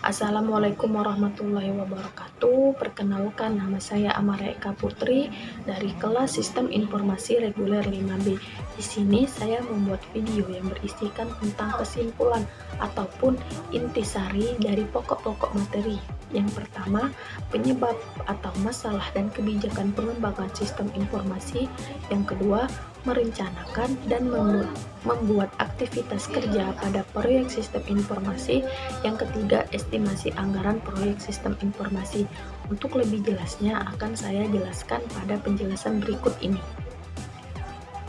Assalamualaikum warahmatullahi wabarakatuh. Perkenalkan, nama saya Amara Eka Putri dari kelas Sistem Informasi Reguler 5B. Di sini saya membuat video yang berisikan tentang kesimpulan ataupun intisari dari pokok-pokok materi. Yang pertama, penyebab atau masalah dan kebijakan pengembangan sistem informasi. Yang kedua, merencanakan dan membuat aktivitas kerja pada proyek sistem informasi. Yang ketiga, estimasi anggaran proyek sistem informasi. Untuk lebih jelasnya akan saya jelaskan pada penjelasan berikut ini.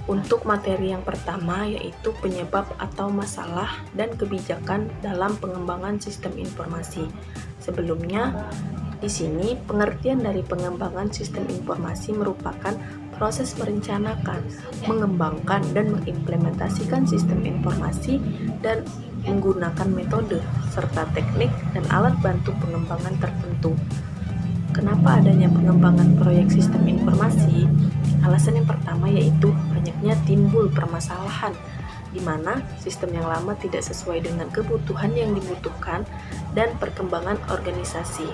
Untuk materi yang pertama yaitu penyebab atau masalah dan kebijakan dalam pengembangan sistem informasi. Sebelumnya, di sini pengertian dari pengembangan sistem informasi merupakan proses merencanakan, mengembangkan, dan mengimplementasikan sistem informasi dan menggunakan metode serta teknik dan alat bantu pengembangan tertentu. Kenapa adanya pengembangan proyek sistem informasi? Alasan yang pertama yaitu banyaknya timbul permasalahan di mana sistem yang lama tidak sesuai dengan kebutuhan yang dibutuhkan dan perkembangan organisasi.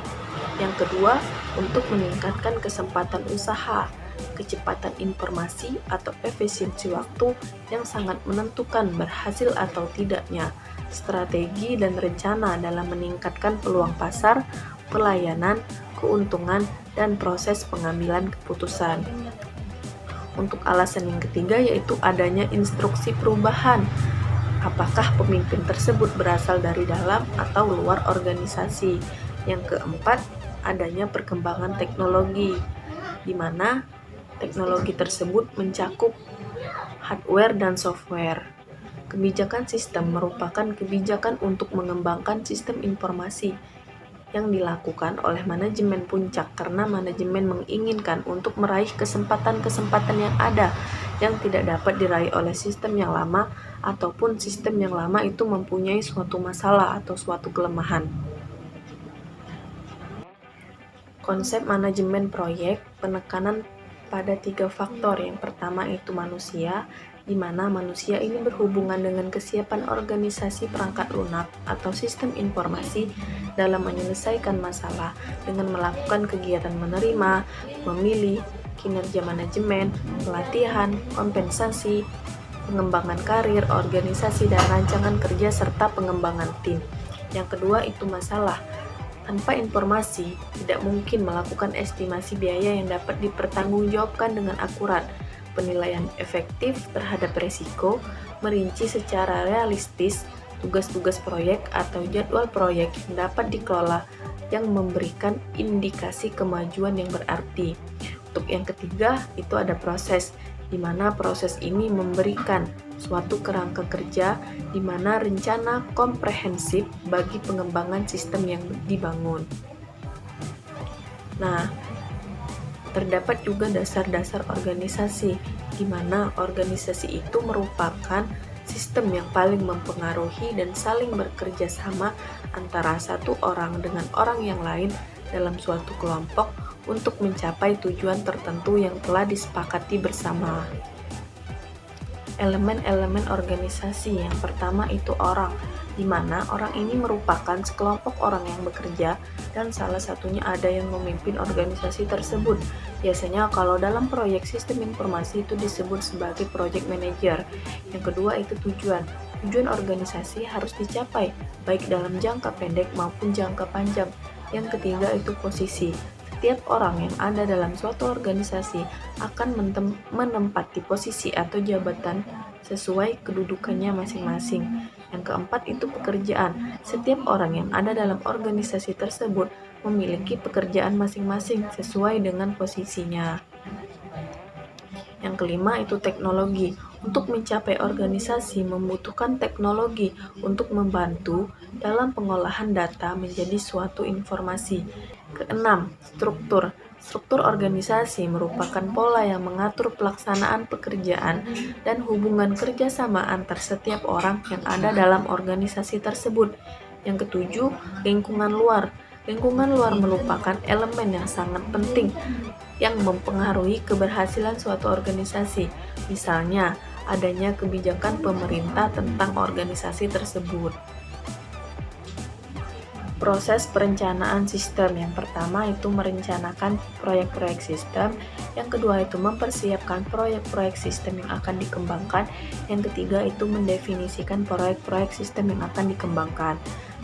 Yang kedua, untuk meningkatkan kesempatan usaha, kecepatan informasi atau efisiensi waktu yang sangat menentukan berhasil atau tidaknya strategi dan rencana dalam meningkatkan peluang pasar, pelayanan, keuntungan, dan proses pengambilan keputusan. Untuk alasan yang ketiga yaitu adanya instruksi perubahan. Apakah pemimpin tersebut berasal dari dalam atau luar organisasi? Yang keempat, adanya perkembangan teknologi, di mana teknologi tersebut mencakup hardware dan software. Kebijakan sistem merupakan kebijakan untuk mengembangkan sistem informasi yang dilakukan oleh manajemen puncak karena manajemen menginginkan untuk meraih kesempatan-kesempatan yang ada yang tidak dapat diraih oleh sistem yang lama ataupun sistem yang lama itu mempunyai suatu masalah atau suatu kelemahan. Konsep manajemen proyek penekanan pada 3 faktor. Yang pertama itu manusia, di mana manusia ini berhubungan dengan kesiapan organisasi perangkat lunak atau sistem informasi dalam menyelesaikan masalah dengan melakukan kegiatan menerima, memilih, kinerja manajemen, pelatihan, kompensasi, pengembangan karir, organisasi, dan rancangan kerja serta pengembangan tim. Yang kedua itu masalah. Tanpa informasi, tidak mungkin melakukan estimasi biaya yang dapat dipertanggungjawabkan dengan akurat, penilaian efektif terhadap risiko, merinci secara realistis tugas-tugas proyek atau jadwal proyek yang dapat dikelola yang memberikan indikasi kemajuan yang berarti. Untuk yang ketiga, itu ada proses, di mana proses ini memberikan suatu kerangka kerja di mana rencana komprehensif bagi pengembangan sistem yang dibangun. Nah, terdapat juga dasar-dasar organisasi, di mana organisasi itu merupakan sistem yang paling mempengaruhi dan saling bekerja sama antara satu orang dengan orang yang lain dalam suatu kelompok untuk mencapai tujuan tertentu yang telah disepakati bersama. Elemen-elemen organisasi yang pertama itu orang, di mana orang ini merupakan sekelompok orang yang bekerja dan salah satunya ada yang memimpin organisasi tersebut. Biasanya kalau dalam proyek sistem informasi itu disebut sebagai project manager. Yang kedua itu tujuan. Tujuan organisasi harus dicapai baik dalam jangka pendek maupun jangka panjang. Yang ketiga itu posisi. Setiap orang yang ada dalam suatu organisasi akan menempati posisi atau jabatan sesuai kedudukannya masing-masing. Yang keempat itu pekerjaan. Setiap orang yang ada dalam organisasi tersebut memiliki pekerjaan masing-masing sesuai dengan posisinya. Yang kelima itu teknologi. Untuk mencapai organisasi membutuhkan teknologi untuk membantu dalam pengolahan data menjadi suatu informasi. Keenam, struktur. Struktur organisasi merupakan pola yang mengatur pelaksanaan pekerjaan dan hubungan kerjasama antar setiap orang yang ada dalam organisasi tersebut. Yang ketujuh, lingkungan luar. Lingkungan luar merupakan elemen yang sangat penting yang mempengaruhi keberhasilan suatu organisasi. Misalnya, adanya kebijakan pemerintah tentang organisasi tersebut. proses perencanaan sistem. Yang pertama itu merencanakan proyek-proyek sistem, yang kedua itu mempersiapkan proyek-proyek sistem yang akan dikembangkan, yang ketiga itu mendefinisikan proyek-proyek sistem yang akan dikembangkan.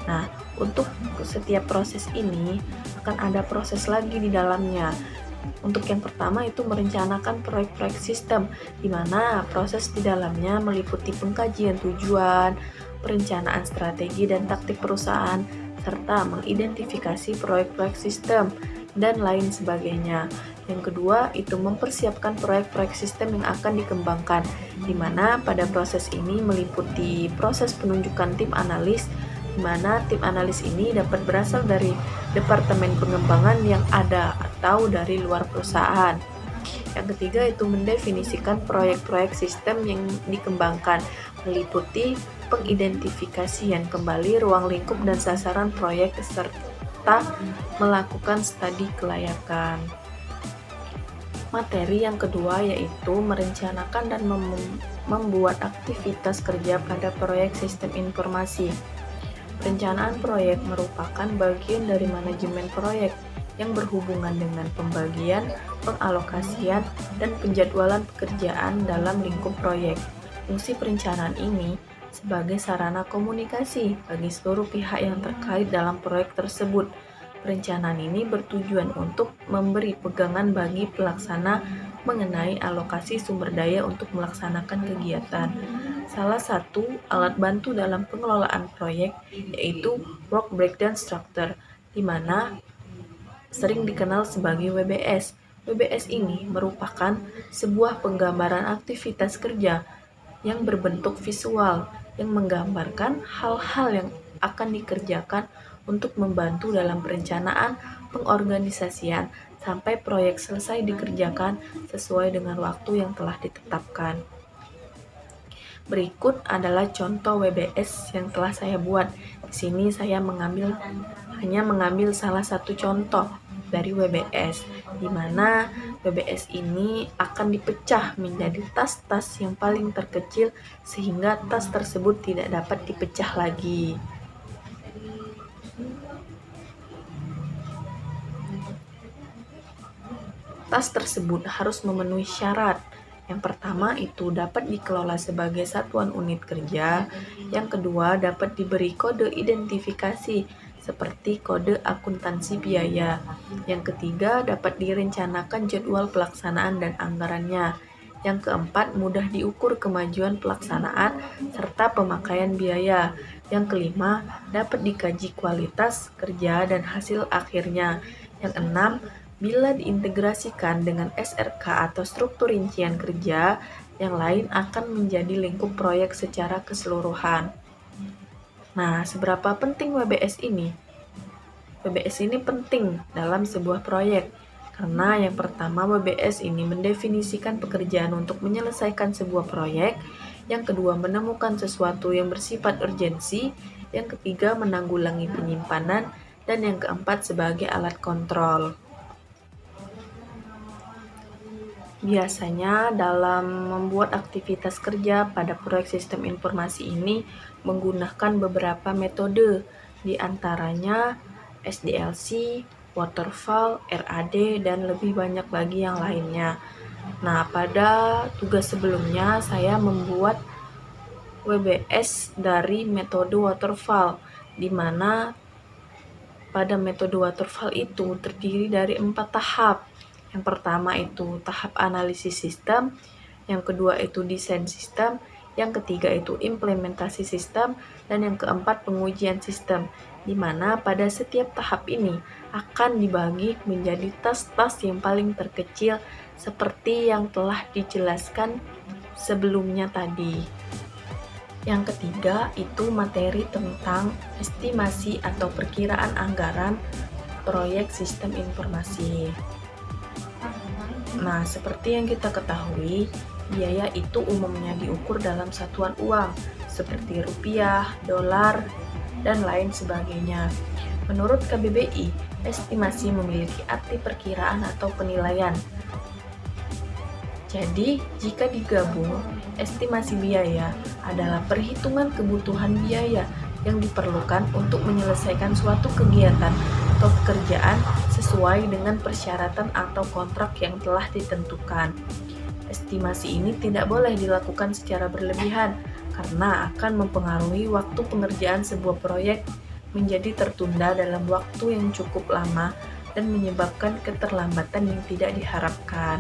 Nah, untuk setiap proses ini akan ada proses lagi di dalamnya. Untuk yang pertama itu merencanakan proyek-proyek sistem, di mana proses di dalamnya meliputi pengkajian tujuan, perencanaan strategi dan taktik perusahaan, serta mengidentifikasi proyek-proyek sistem, dan lain sebagainya. Yang kedua, itu mempersiapkan proyek-proyek sistem yang akan dikembangkan, di mana pada proses ini meliputi proses penunjukan tim analis, di mana tim analis ini dapat berasal dari departemen pengembangan yang ada atau dari luar perusahaan. Yang ketiga itu mendefinisikan proyek-proyek sistem yang dikembangkan, meliputi pengidentifikasian kembali ruang lingkup dan sasaran proyek serta melakukan studi kelayakan. Materi yang kedua yaitu merencanakan dan membuat aktivitas kerja pada proyek sistem informasi. Perencanaan proyek merupakan bagian dari manajemen proyek yang berhubungan dengan pembagian, pengalokasian, dan penjadwalan pekerjaan dalam lingkup proyek. Fungsi perencanaan ini sebagai sarana komunikasi bagi seluruh pihak yang terkait dalam proyek tersebut. Perencanaan ini bertujuan untuk memberi pegangan bagi pelaksana mengenai alokasi sumber daya untuk melaksanakan kegiatan. Salah satu alat bantu dalam pengelolaan proyek yaitu Work Breakdown Structure, di mana sering dikenal sebagai WBS. WBS ini merupakan sebuah penggambaran aktivitas kerja yang berbentuk visual yang menggambarkan hal-hal yang akan dikerjakan untuk membantu dalam perencanaan, pengorganisasian, sampai proyek selesai dikerjakan sesuai dengan waktu yang telah ditetapkan. Berikut adalah contoh WBS yang telah saya buat. Di sini saya hanya mengambil salah satu contoh dari WBS, di mana WBS ini akan dipecah menjadi tas-tas yang paling terkecil sehingga tas tersebut tidak dapat dipecah lagi. Tas tersebut harus memenuhi syarat. Yang pertama itu dapat dikelola sebagai satuan unit kerja, yang kedua dapat diberi kode identifikasi seperti kode akuntansi biaya, yang ketiga dapat direncanakan jadwal pelaksanaan dan anggarannya, yang keempat mudah diukur kemajuan pelaksanaan serta pemakaian biaya, yang kelima dapat dikaji kualitas kerja dan hasil akhirnya, yang enam bila diintegrasikan dengan SRK atau struktur rincian kerja, yang lain akan menjadi lingkup proyek secara keseluruhan. Nah, seberapa penting WBS ini? WBS ini penting dalam sebuah proyek, karena yang pertama WBS ini mendefinisikan pekerjaan untuk menyelesaikan sebuah proyek, yang kedua menemukan sesuatu yang bersifat urgensi, yang ketiga menanggulangi penyimpanan, dan yang keempat sebagai alat kontrol. Biasanya dalam membuat aktivitas kerja pada proyek sistem informasi ini menggunakan beberapa metode, di antaranya SDLC, Waterfall, RAD, dan lebih banyak lagi yang lainnya. Nah, pada tugas sebelumnya saya membuat WBS dari metode Waterfall, di mana pada metode Waterfall itu terdiri dari 4 tahap. Yang pertama itu tahap analisis sistem, yang kedua itu desain sistem, yang ketiga itu implementasi sistem, dan yang keempat pengujian sistem, di mana pada setiap tahap ini akan dibagi menjadi tas-tas yang paling terkecil seperti yang telah dijelaskan sebelumnya tadi. Yang ketiga itu materi tentang estimasi atau perkiraan anggaran proyek sistem informasi. Nah, seperti yang kita ketahui, biaya itu umumnya diukur dalam satuan uang, seperti rupiah, dolar, dan lain sebagainya. Menurut KBBI, estimasi memiliki arti perkiraan atau penilaian. Jadi, jika digabung, estimasi biaya adalah perhitungan kebutuhan biaya yang diperlukan untuk menyelesaikan suatu kegiatan atau pekerjaan sesuai dengan persyaratan atau kontrak yang telah ditentukan. Estimasi ini tidak boleh dilakukan secara berlebihan karena akan mempengaruhi waktu pengerjaan sebuah proyek menjadi tertunda dalam waktu yang cukup lama dan menyebabkan keterlambatan yang tidak diharapkan.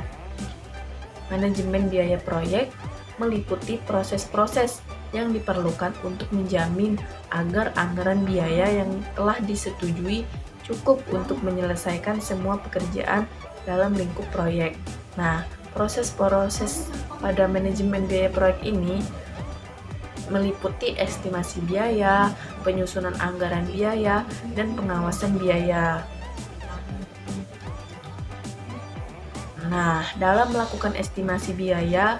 Manajemen biaya proyek meliputi proses-proses yang diperlukan untuk menjamin agar anggaran biaya yang telah disetujui cukup untuk menyelesaikan semua pekerjaan dalam lingkup proyek. Nah, proses-proses pada manajemen biaya proyek ini meliputi estimasi biaya, penyusunan anggaran biaya, dan pengawasan biaya. Nah, dalam melakukan estimasi biaya,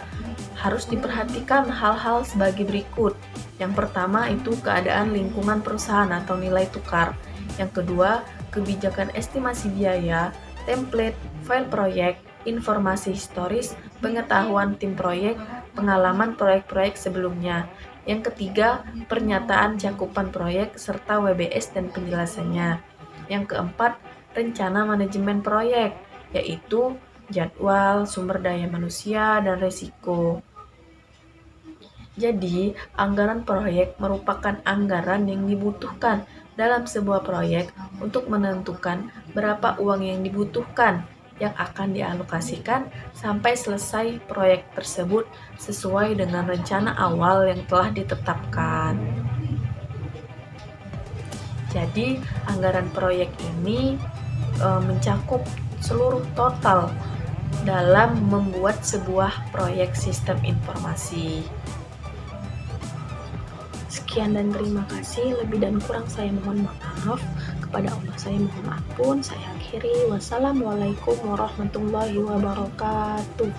harus diperhatikan hal-hal sebagai berikut. Yang pertama itu keadaan lingkungan perusahaan atau nilai tukar. Yang kedua, kebijakan estimasi biaya, template, file proyek, informasi historis, pengetahuan tim proyek, pengalaman proyek-proyek sebelumnya. Yang ketiga, pernyataan cakupan proyek serta WBS dan penjelasannya. Yang keempat, rencana manajemen proyek, yaitu jadwal, sumber daya manusia, dan risiko. Jadi, anggaran proyek merupakan anggaran yang dibutuhkan dalam sebuah proyek untuk menentukan berapa uang yang dibutuhkan yang akan dialokasikan sampai selesai proyek tersebut sesuai dengan rencana awal yang telah ditetapkan. Jadi, anggaran proyek ini mencakup seluruh total dalam membuat sebuah proyek sistem informasi. Sekian dan terima kasih. Lebih dan kurang saya mohon maaf. Kepada Allah saya mohon ampun. Saya akhiri. Wassalamualaikum warahmatullahi wabarakatuh.